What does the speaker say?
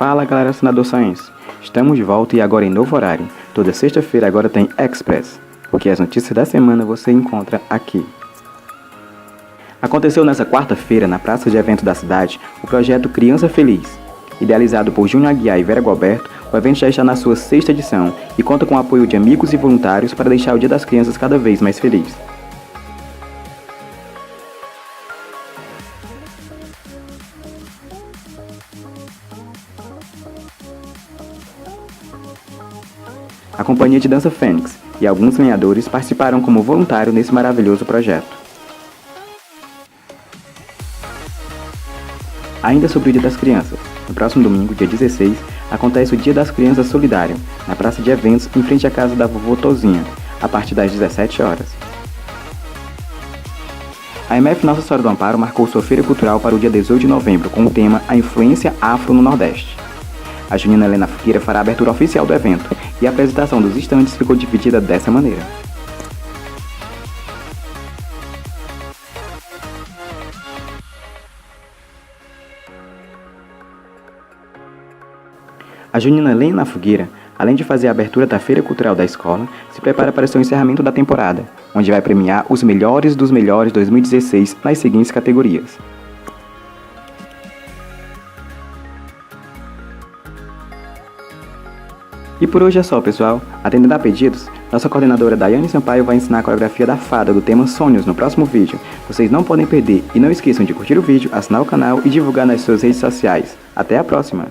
Fala galera, senador Science. Estamos de volta e agora em novo horário. Toda sexta-feira agora tem Express, porque as notícias da semana você encontra aqui. Aconteceu nesta quarta-feira, na praça de evento da cidade, o projeto Criança Feliz. Idealizado por Júnior Aguiar e Vera Gualberto, o evento já está na sua sexta edição e conta com o apoio de amigos e voluntários para deixar o Dia das Crianças cada vez mais feliz. A companhia de dança Fênix e alguns lenhadores participaram como voluntário nesse maravilhoso projeto. Ainda sobre o Dia das Crianças, no próximo domingo, dia 16, acontece o Dia das Crianças Solidário, na praça de eventos em frente à casa da vovô Tozinha, a partir das 17 horas. A MF Nossa Senhora do Amparo marcou sua feira cultural para o dia 18 de novembro com o tema A Influência Afro no Nordeste. A Junina Helena Figueira fará a abertura oficial do evento e a apresentação dos estandes ficou dividida dessa maneira. A Junina Helena Figueira, além de fazer a abertura da Feira Cultural da escola, se prepara para seu encerramento da temporada, onde vai premiar os melhores dos melhores 2016 nas seguintes categorias. E por hoje é só, pessoal. Atendendo a pedidos, nossa coordenadora Daiane Sampaio vai ensinar a coreografia da fada do tema Sonhos no próximo vídeo. Vocês não podem perder e não esqueçam de curtir o vídeo, assinar o canal e divulgar nas suas redes sociais. Até a próxima!